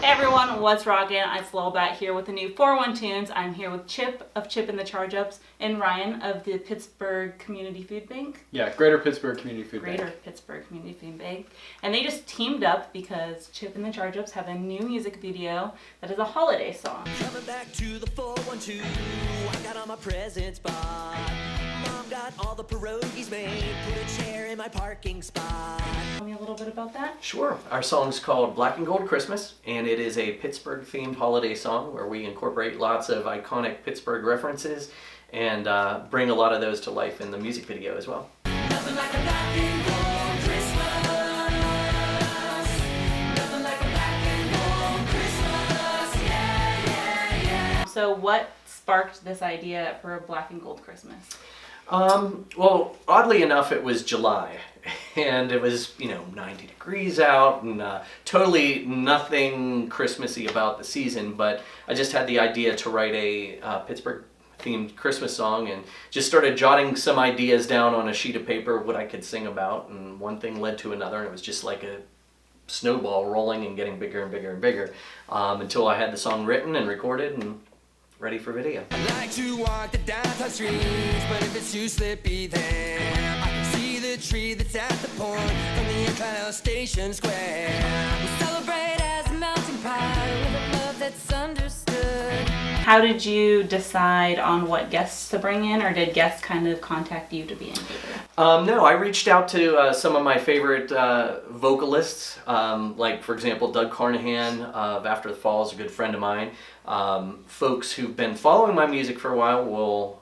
everyone, what's rockin'? It's Lilbat here with the new 401 Tunes. I'm here with Chip of Chip and the Charge Ups and Ryan of the Pittsburgh Community Food Bank. Yeah, Greater Pittsburgh Community Food Bank. Greater Pittsburgh Community Food Bank. And they just teamed up because Chip and the Charge Ups have a new music video that is a holiday song. Coming back to the 412, I got all my presents bought. Mom got all the pierogies made, put a chair in my parking spot. Tell me a little bit about that. Sure. Our song's called Black and Gold Christmas, and it is a Pittsburgh-themed holiday song where we incorporate lots of iconic Pittsburgh references and bring a lot of those to life in the music video as well. Nothing like a black and gold Christmas. Nothing like a black and gold Christmas. Yeah, yeah, yeah. So what sparked this idea for a Black and Gold Christmas? Well, oddly enough, it was July, and it was, 90 degrees out, and totally nothing Christmassy about the season, but I just had the idea to write a Pittsburgh-themed Christmas song, and just started jotting some ideas down on a sheet of paper, what I could sing about, and one thing led to another, and it was just like a snowball rolling and getting bigger and bigger and bigger, until I had the song written and recorded, and ready for video. I like to walk the downtown streets, but if it's too slippy there, I can see the tree that's at the point from the Incline Station Square. We celebrate as a melting pot with a love that's understood. How did you decide on what guests to bring in, or did guests kind of contact you to be in favor? No, I reached out to some of my favorite vocalists, like, for example, Doug Carnahan of After the Fall is a good friend of mine. Folks who've been following my music for a while will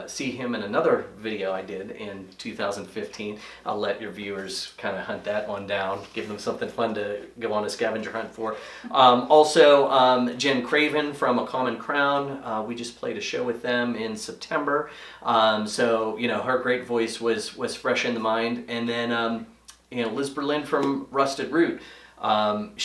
see him in another video I did in 2015. I'll let your viewers kind of hunt that one down, give them something fun to go on a scavenger hunt for. Also, Jen Craven from A Common Crown. We just played a show with them in September. So, her great voice was fresh in the mind. And then, Liz Berlin from Rusted Root. I've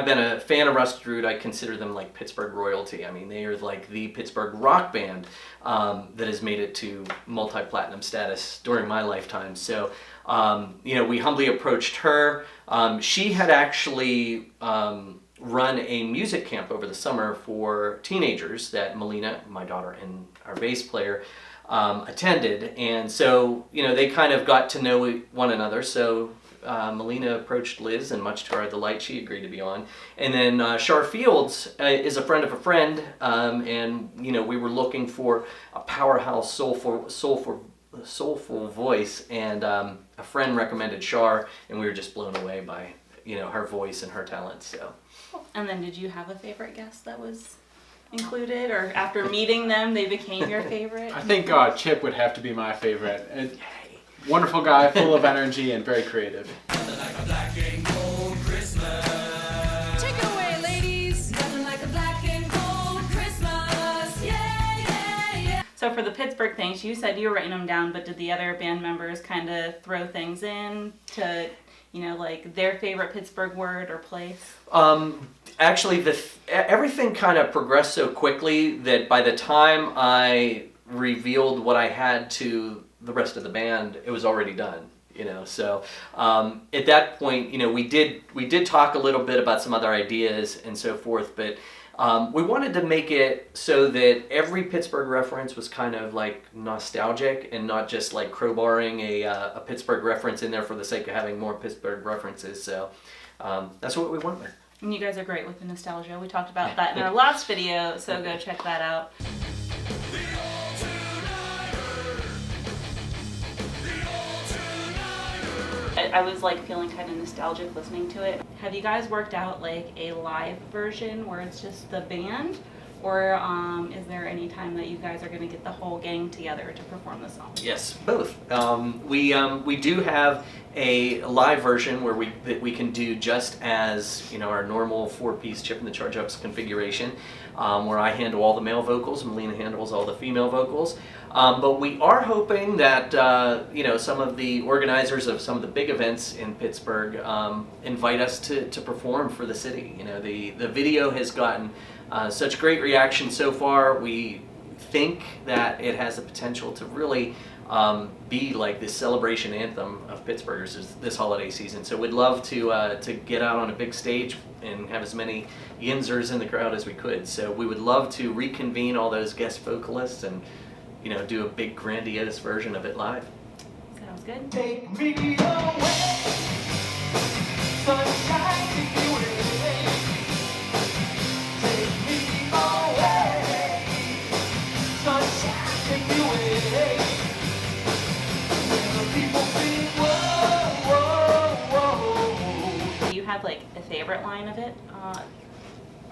been a fan of Rusted Root. I consider them like Pittsburgh royalty. I mean, they are like the Pittsburgh rock band that has made it to multi-platinum status during my lifetime. So, we humbly approached her. She had actually run a music camp over the summer for teenagers that Melina, my daughter, and our bass player attended. And so, they kind of got to know one another. So Melina approached Liz, and much to our delight, she agreed to be on. And then Shar Fields is a friend of a friend, and we were looking for a powerhouse, soulful voice, and a friend recommended Shar, and we were just blown away by her voice and her talent. So. And then did you have a favorite guest that was included, or after meeting them they became your favorite? I think Chip would have to be my favorite. Wonderful guy, full of energy and very creative. Nothing like a black and gold Christmas. Take it away, ladies. Nothing like a black and gold Christmas. Yeah, yeah, yeah. So for the Pittsburgh things, you said you were writing them down, but did the other band members kind of throw things in to, like their favorite Pittsburgh word or place? Actually, everything kind of progressed so quickly that by the time I revealed what I had to the rest of the band, it was already done. So at that point, we did talk a little bit about some other ideas and so forth, but we wanted to make it so that every Pittsburgh reference was kind of like nostalgic and not just like crowbarring a Pittsburgh reference in there for the sake of having more Pittsburgh references. So that's what we went with. And you guys are great with the nostalgia. We talked about that in our last video, so go check that out. I was feeling kind of nostalgic listening to it. Have you guys worked out like a live version where it's just the band, or is there any time that you guys are going to get the whole gang together to perform the song? Yes, both. We do have a live version where we can do just as our normal 4-piece Chip and the Charge Ups configuration, where I handle all the male vocals, Melina handles all the female vocals. But we are hoping that some of the organizers of some of the big events in Pittsburgh invite us to perform for the city. The video has gotten such great reaction so far. We think that it has the potential to really be like this celebration anthem of Pittsburghers this holiday season. So we'd love to get out on a big stage and have as many Yinzers in the crowd as we could. So we would love to reconvene all those guest vocalists and, you know, do a big grandiose version of it live. Sounds good. Take me away, sunshine, take me away. Take me away, sunshine, take me away. When the people sing, whoa, whoa, whoa. Do you have like a favorite line of it?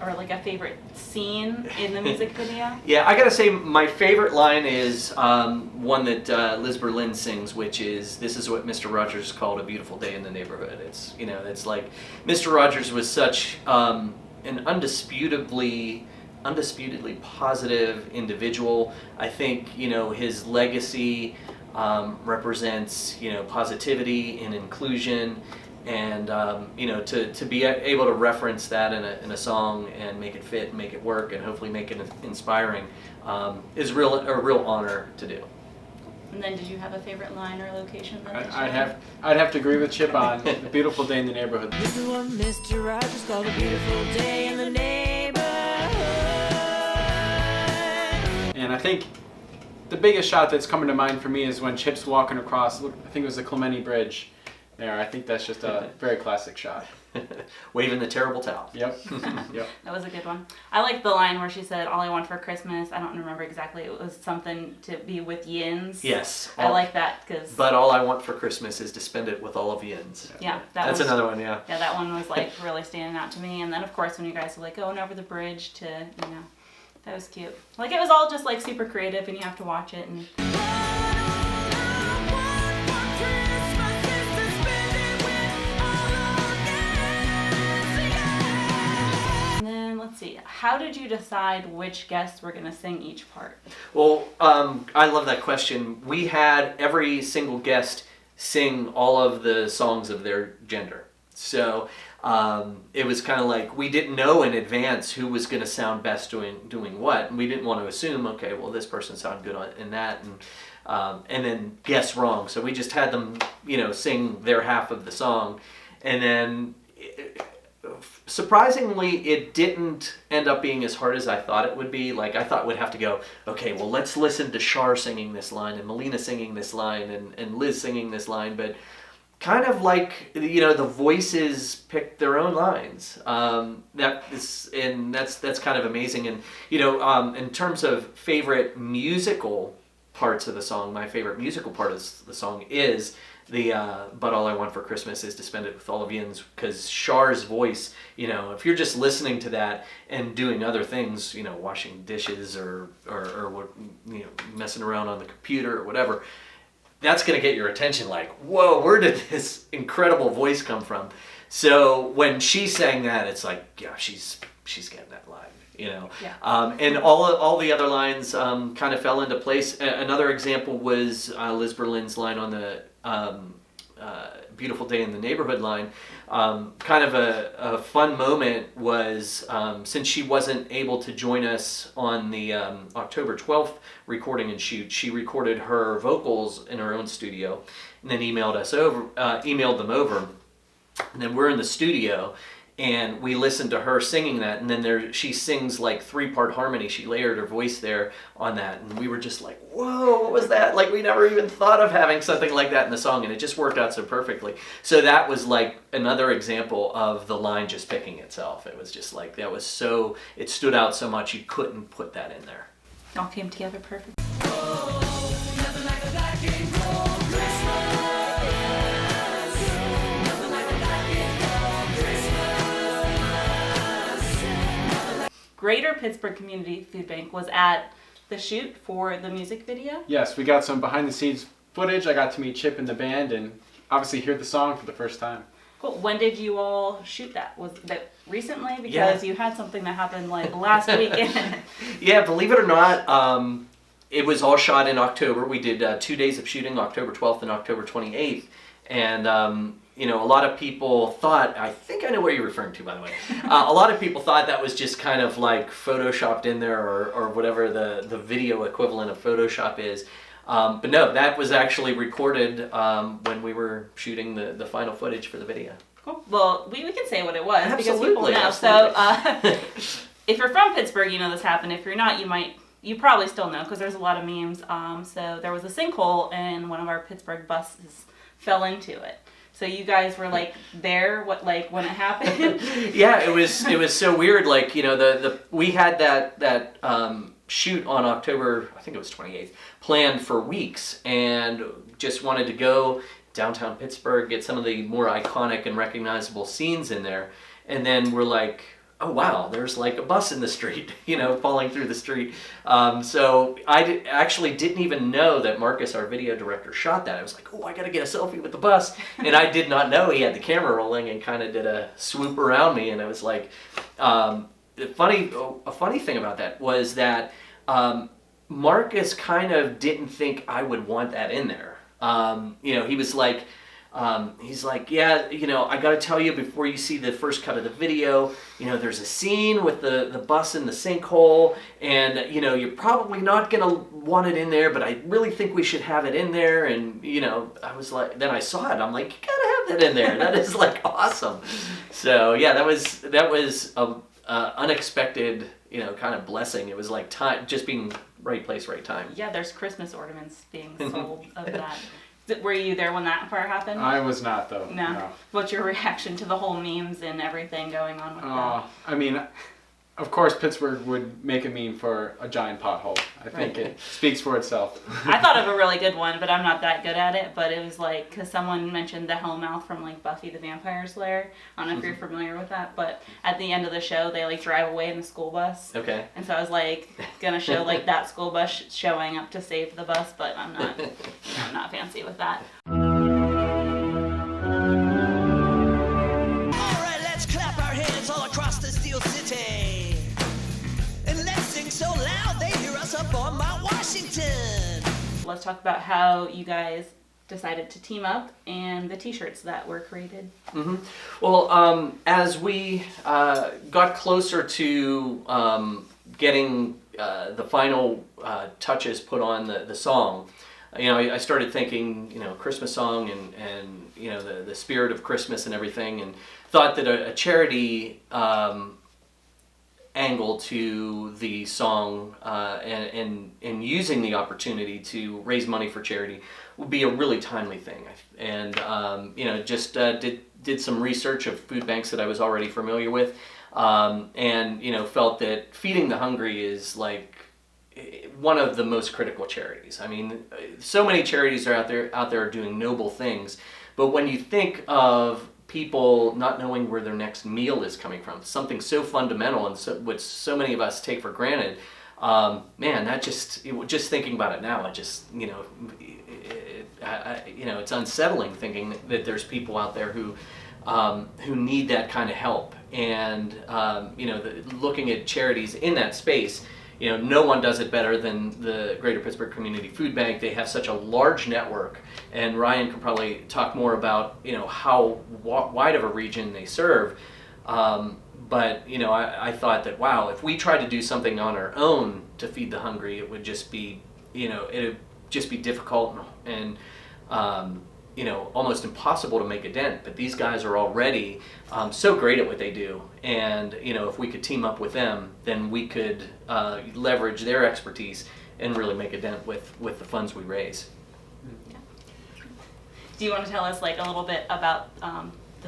Or like a favorite scene in the music video? Yeah, I gotta say my favorite line is one that Liz Berlin sings, which is, "This is what Mr. Rogers called a beautiful day in the neighborhood." It's, you know, it's like Mr. Rogers was such an undisputably positive individual. I think, you know, his legacy represents, you know, positivity and inclusion. And you know, to be able to reference that in a song and make it fit and make it work and hopefully make it inspiring is a real honor to do. And then did you have a favorite line or location? I'd have to agree with Chip on "A Beautiful Day in the Neighborhood." This is what Mr. Rogers called a beautiful day in the neighborhood. And I think the biggest shot that's coming to mind for me is when Chip's walking across, I think it was the Clementi Bridge there. I think that's just a very classic shot. Waving the terrible towel. Yep. Yep. That was a good one. I like the line where she said, "All I want for Christmas." I don't remember exactly. It was something to be with Yins. Yes. I like that because. But all I want for Christmas is to spend it with all of Yins. Yeah, That's another one. Yeah. Yeah, that one was like really standing out to me. And then of course when you guys were like going over the bridge to, you know, that was cute. Like it was all just like super creative, and you have to watch it. And let's see, how did you decide which guests were going to sing each part? Well, I love that question. We had every single guest sing all of the songs of their gender. So it was kind of like we didn't know in advance who was going to sound best doing what. And we didn't want to assume, okay, well, this person sounded good in that, and then guess wrong. So we just had them, you know, sing their half of the song. And then surprisingly, it didn't end up being as hard as I thought it would be. Like, I thought we'd have to go, okay, well, let's listen to Shar singing this line and Melina singing this line and Liz singing this line. But kind of like, you know, the voices picked their own lines. That's kind of amazing. And, you know, in terms of favorite musical parts of the song, my favorite musical part of the song is the "But All I Want for Christmas Is to Spend It With All of Yins," because Char's voice, you know, if you're just listening to that and doing other things, you know, washing dishes or you know, messing around on the computer or whatever, that's going to get your attention. Like, whoa, where did this incredible voice come from? So when she sang that, it's like, yeah, she's getting that line. You know, yeah. And all the other lines kind of fell into place. Another example was Liz Berlin's line on the "Beautiful Day in the Neighborhood" line. Kind of a fun moment was since she wasn't able to join us on the October 12th recording and shoot, she recorded her vocals in her own studio and then emailed them over, and then we're in the studio. And we listened to her singing that, and then she sings like 3-part harmony. She layered her voice there on that, and we were just like, whoa, what was that? Like, we never even thought of having something like that in the song, and it just worked out so perfectly. So that was like another example of the line just picking itself. It was just like, it stood out so much you couldn't put that in there. It all came together perfect. Greater Pittsburgh Community Food Bank was at the shoot for the music video. Yes, we got some behind the scenes footage. I got to meet Chip and the band and obviously hear the song for the first time. Cool. When did you all shoot that? Was that recently? Because you had something that happened like last weekend. Yeah, believe it or not, it was all shot in October. We did 2 days of shooting, October 12th and October 28th. And you know, a lot of people thought, I think I know what you're referring to, by the way. A lot of people thought that was just kind of like photoshopped in there or whatever the video equivalent of Photoshop is. But no, that was actually recorded when we were shooting the final footage for the video. Cool. Well, we can say what it was because people Absolutely, know. absolutely. So, if you're from Pittsburgh, you know this happened. If you're not, you probably still know because there's a lot of memes. So there was a sinkhole and one of our Pittsburgh buses fell into it. So you guys were like there, when it happened? Yeah, it was so weird. Like, you know, we had that shoot on October, I think it was 28th, planned for weeks, and just wanted to go downtown Pittsburgh, get some of the more iconic and recognizable scenes in there, and then we're like, oh wow, there's like a bus in the street, you know, falling through the street. So I actually didn't even know that Marcus, our video director, shot that. I was like, oh, I gotta get a selfie with the bus. And I did not know he had the camera rolling and kind of did a swoop around me. And I was like, a funny thing about that was that Marcus kind of didn't think I would want that in there. You know, he was like, he's like, yeah, you know, I gotta tell you before you see the first cut of the video, you know, there's a scene with the bus in the sinkhole, and, you know, you're probably not gonna want it in there, but I really think we should have it in there. And, you know, I was like, then I saw it, I'm like, you gotta have that in there. That is like awesome. So yeah, that was a unexpected, you know, kind of blessing. It was like time, just being right place, right time. Yeah, there's Christmas ornaments being sold of that. Were you there when that part happened? I was not, though. No. What's your reaction to the whole memes and everything going on with that? I mean, of course, Pittsburgh would make a meme for a giant pothole. I think it speaks for itself. I thought of a really good one, but I'm not that good at it. But it was like, because someone mentioned the Hellmouth from like Buffy the Vampire Slayer. I don't know if you're familiar with that, but at the end of the show, they like drive away in the school bus. Okay. And so I was like, gonna show like that school bus showing up to save the bus, but I'm not fancy with that. So loud they hear us up on Mount Washington. Let's talk about how you guys decided to team up and the T-shirts that were created. Mm-hmm. Well, as we got closer to getting the final touches put on the song, you know, I started thinking, you know, Christmas song and you know, the spirit of Christmas and everything, and thought that a charity angle to the song and using the opportunity to raise money for charity would be a really timely thing. And you know, just did some research of food banks that I was already familiar with, and you know, felt that feeding the hungry is like one of the most critical charities. I mean, so many charities are out there doing noble things, but when you think of people not knowing where their next meal is coming from, something so fundamental and which so many of us take for granted, man, that just thinking about it now, it just, you know, you know, it's unsettling thinking that there's people out there who need that kind of help. And you know, looking at charities in that space, you know, no one does it better than the Greater Pittsburgh Community Food Bank. They have such a large network, and Ryan could probably talk more about, you know, how wide of a region they serve. But, you know, I thought that, wow, if we tried to do something on our own to feed the hungry, it would just be, you know, it would just be difficult and you know, almost impossible to make a dent. But these guys are already so great at what they do, and you know, if we could team up with them, then we could leverage their expertise and really make a dent with the funds we raise. Yeah. Do you want to tell us like a little bit about the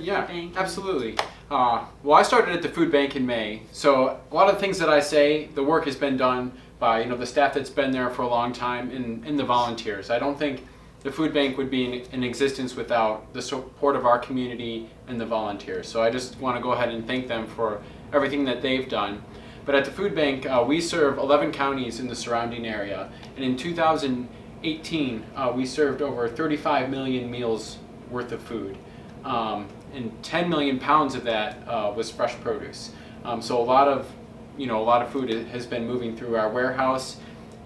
food bank? Yeah, absolutely. Well, I started at the food bank in May, so a lot of the things that I say, the work has been done by, you know, the staff that's been there for a long time and the volunteers. I don't think the food bank would be in existence without the support of our community and the volunteers. So I just want to go ahead and thank them for everything that they've done. But at the food bank, we serve 11 counties in the surrounding area. And in 2018, we served over 35 million meals worth of food. And 10 million pounds of that was fresh produce. So a lot of food has been moving through our warehouse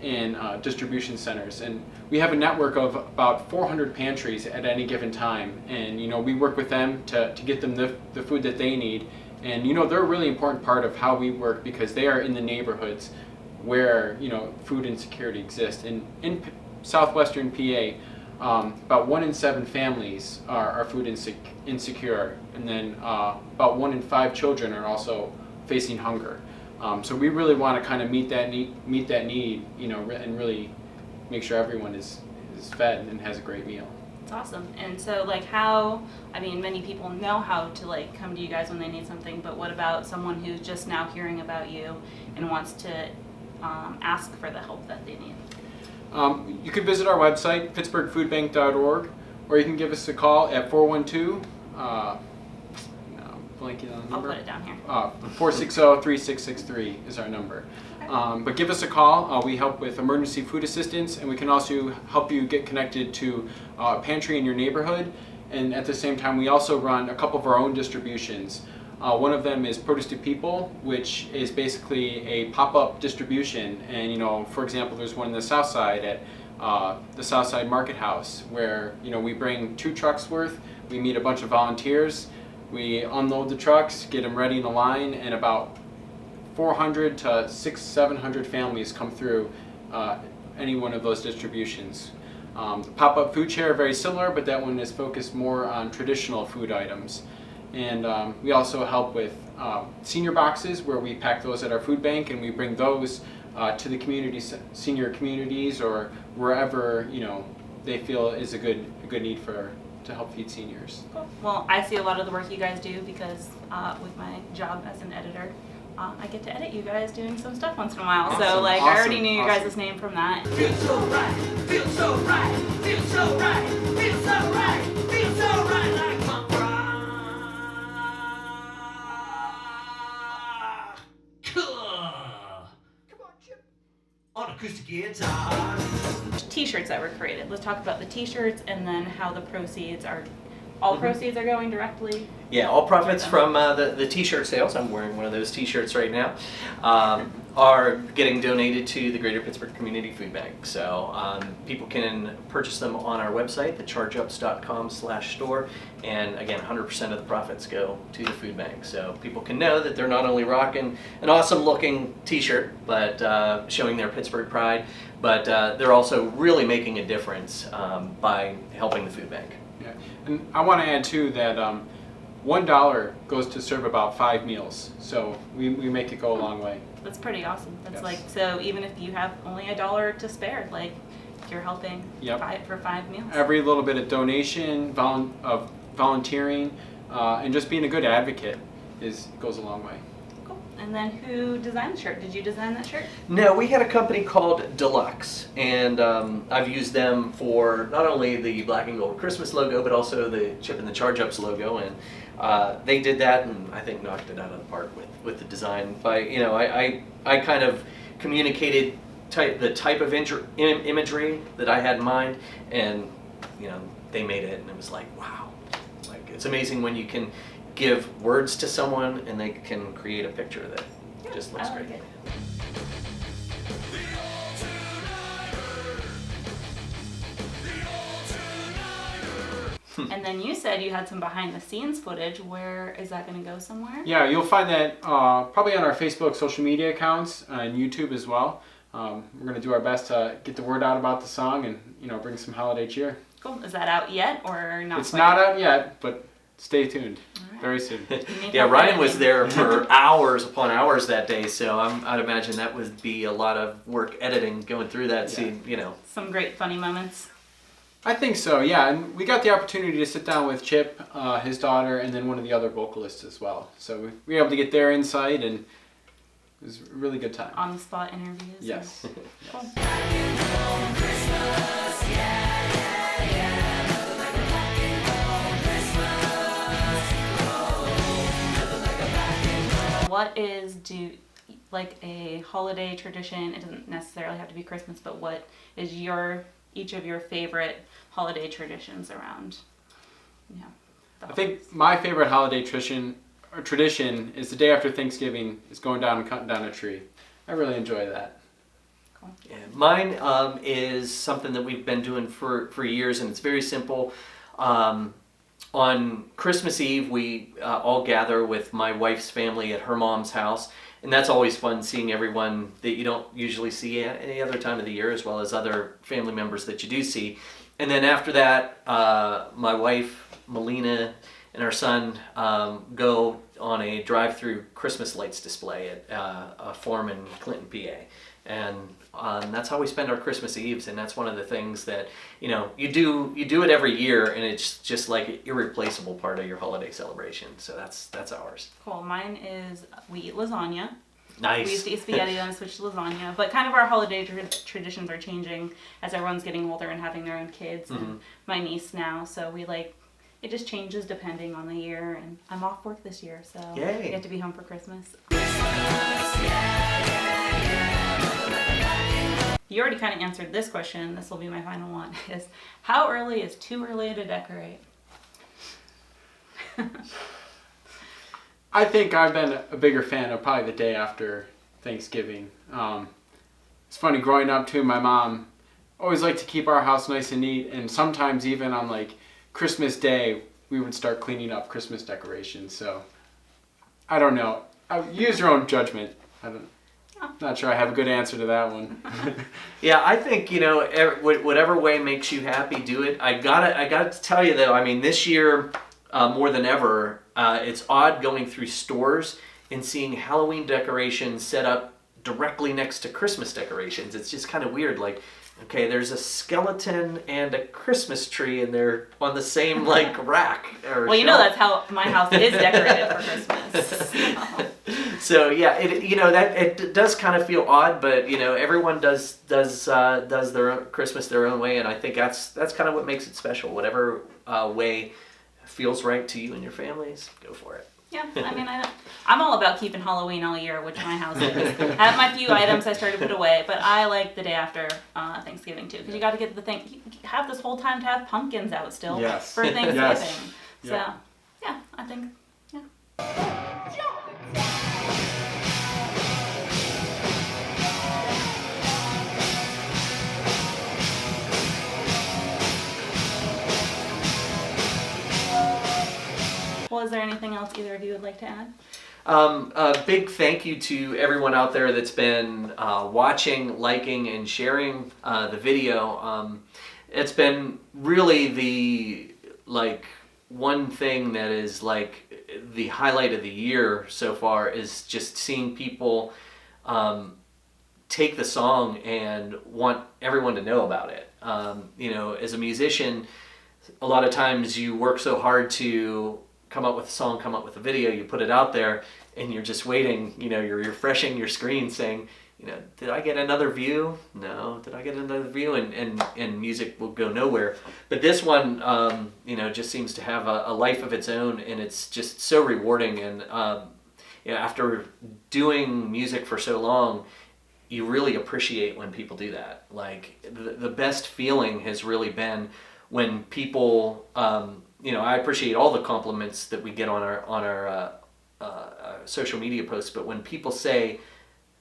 and distribution centers, and we have a network of about 400 pantries at any given time, and you know, we work with them to get them the food that they need. And you know, they're a really important part of how we work because they are in the neighborhoods where, you know, food insecurity exists. And in southwestern PA, about 1 in 7 families are food insecure, and then about 1 in 5 children are also facing hunger. So we really want to kind of meet that need, you know, and really make sure everyone is fed and has a great meal. It's awesome. And so, like, how, I mean, many people know how to, like, come to you guys when they need something, but what about someone who's just now hearing about you and wants to ask for the help that they need? You can visit our website, pittsburghfoodbank.org, or you can give us a call at 412, blanking on the number. I'll put it down here. 460-3663 is our number. But give us a call. We help with emergency food assistance, and we can also help you get connected to a pantry in your neighborhood. And at the same time, we also run a couple of our own distributions. One of them is Produce to People, which is basically a pop-up distribution. And, you know, for example, there's one in the South Side at the South Side Market House, where, you know, we bring 2 trucks worth. We meet a bunch of volunteers. We unload the trucks, get them ready in a line, and about 400 to 600-700 families come through any one of those distributions. The pop-up food chair are very similar, but that one is focused more on traditional food items. And we also help with senior boxes, where we pack those at our food bank, and we bring those to the community, senior communities, or wherever, you know, they feel is a good need to help feed seniors. Cool. Well, I see a lot of the work you guys do because with my job as an editor, I get to edit you guys doing some stuff once in a while. Awesome, So, like, I already knew your awesome. guys' name from that. Feels so right, feels so right, feels so right, feels so right, feels so right like my rock. Come on, Chip. On acoustic guitar. T-shirts that were created. Let's talk about the T-shirts and then how the proceeds are. All proceeds are going directly. Yeah, all profits from the T-shirt sales, I'm wearing one of those T-shirts right now, are getting donated to the Greater Pittsburgh Community Food Bank. So people can purchase them on our website, thechargeups.com/store, and again, 100% of the profits go to the food bank. So people can know that they're not only rocking an awesome looking T-shirt, but showing their Pittsburgh pride, but they're also really making a difference by helping the food bank. Yeah. And I want to add too that $1 goes to serve about 5 meals, so we make it go a long way. That's pretty awesome. That's Yes. like, so even if you have only $1 to spare, like, you're helping Yep. for 5 meals. Every little bit of donation, of volunteering, and just being a good advocate goes a long way. Cool. And then who designed the shirt? Did you design that shirt? No, we had a company called Deluxe, and I've used them for not only the black and gold Christmas logo, but also the Chip and the Charge Ups logo, and they did that, and I think knocked it out of the park with the design. By, you know, I kind of communicated the type of imagery that I had in mind, and, you know, they made it, and it was like, wow, like, it's amazing when you can give words to someone and they can create a picture that just looks I like great. it. And then you said you had some behind the scenes footage. Where is that going to go somewhere? Yeah, you'll find that probably on our Facebook social media accounts and YouTube as well. We're going to do our best to get the word out about the song and, you know, bring some holiday cheer. Cool. Is that out yet or not? It's quite? not out yet, but stay tuned. All right. Very soon. Yeah, Ryan was there for hours upon hours that day, so I'd imagine that would be a lot of work editing, going through that scene, you know. Some great funny moments. I think so, yeah. And we got the opportunity to sit down with Chip, his daughter, and then one of the other vocalists as well. So we were able to get their insight, and it was a really good time. On the spot interviews. Yes. Cool. What is like a holiday tradition? It doesn't necessarily have to be Christmas, but what is each of your favorite holiday traditions around? Yeah. I think my favorite holiday tradition is the day after Thanksgiving is going down and cutting down a tree. I really enjoy that. Cool. Yeah, mine is something that we've been doing for years, and it's very simple. On Christmas Eve, we all gather with my wife's family at her mom's house. And that's always fun, seeing everyone that you don't usually see any other time of the year, as well as other family members that you do see. And then after that, my wife, Melina, and our son go on a drive-through Christmas lights display at a farm in Clinton, PA. And that's how we spend our Christmas Eves, and that's one of the things that, you know, you do it every year, and it's just like an irreplaceable part of your holiday celebration. So that's ours. Cool. Mine is we eat lasagna. Nice. We used to eat spaghetti, then switched to lasagna. But kind of our holiday traditions are changing as everyone's getting older and having their own kids. Mm-hmm. And my niece now, so we it just changes depending on the year. And I'm off work this year, so Yay. I get to be home for Christmas. You already kind of answered this question. This will be my final one. Is how early is too early to decorate? I think I've been a bigger fan of probably the day after Thanksgiving. It's funny, growing up too, my mom always liked to keep our house nice and neat, and sometimes even on like Christmas Day, we would start cleaning up Christmas decorations. So I don't know. Use your own judgment. Not sure I have a good answer to that one. Yeah, I think, you know, whatever way makes you happy, do it. I gotta tell you though, I mean, this year more than ever, it's odd going through stores and seeing Halloween decorations set up directly next to Christmas decorations. It's just kind of weird. Like, okay, there's a skeleton and a Christmas tree, and they're on the same like rack. Or Well, you know that's how my house is decorated for Christmas. So yeah, it does kind of feel odd, but you know, everyone does their own Christmas their own way, and I think that's kind of what makes it special. Whatever way feels right to you and your families, go for it. Yeah, I mean, I'm all about keeping Halloween all year, which my house is. I have my few items I started to put away, but I like the day after Thanksgiving too, because you got to get the thing. You have this whole time to have pumpkins out still Yes. for Thanksgiving. Yes. So yeah, I think Well, is there anything else either of you would like to add? A big thank you to everyone out there that's been watching, liking, and sharing the video. It's been really the one thing that is the highlight of the year so far is just seeing people take the song and want everyone to know about it. You know, as a musician, a lot of times you work so hard to come up with a song, come up with a video, you put it out there, and you're just waiting, you know, you're refreshing your screen saying, you know, did I get another view? No. Did I get another view? And music will go nowhere. But this one, you know, just seems to have a life of its own, and it's just so rewarding. And you know, after doing music for so long, you really appreciate when people do that. Like, the best feeling has really been when people, you know, I appreciate all the compliments that we get on our social media posts, but when people say,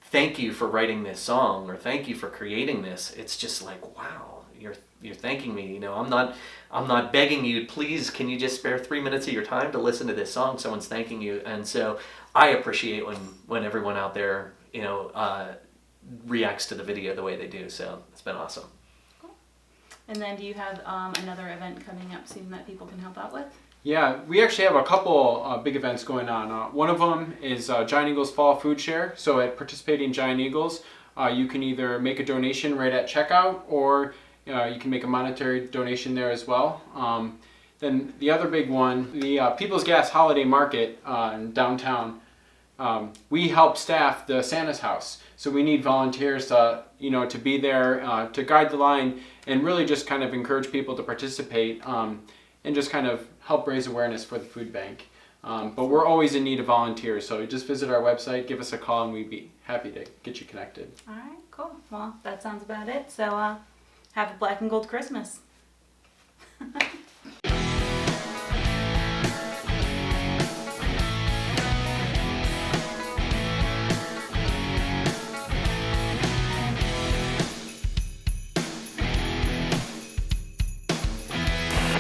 thank you for writing this song, or thank you for creating this, it's just like, wow, you're thanking me. You know, I'm not begging you, please, can you just spare 3 minutes of your time to listen to this song? Someone's thanking you. And so I appreciate when everyone out there, you know, reacts to the video the way they do. So it's been awesome. And then do you have another event coming up soon that people can help out with? Yeah, we actually have a couple big events going on. One of them is Giant Eagles Fall Food Share. So at participating Giant Eagles, you can either make a donation right at checkout, or you can make a monetary donation there as well. Then the other big one, the People's Gas Holiday Market in downtown. We help staff the Santa's house. So we need volunteers to be there to guide the line and really just kind of encourage people to participate and just kind of help raise awareness for the food bank. But we're always in need of volunteers, so just visit our website, give us a call, and we'd be happy to get you connected. All right, cool. Well, that sounds about it. So have a black and gold Christmas.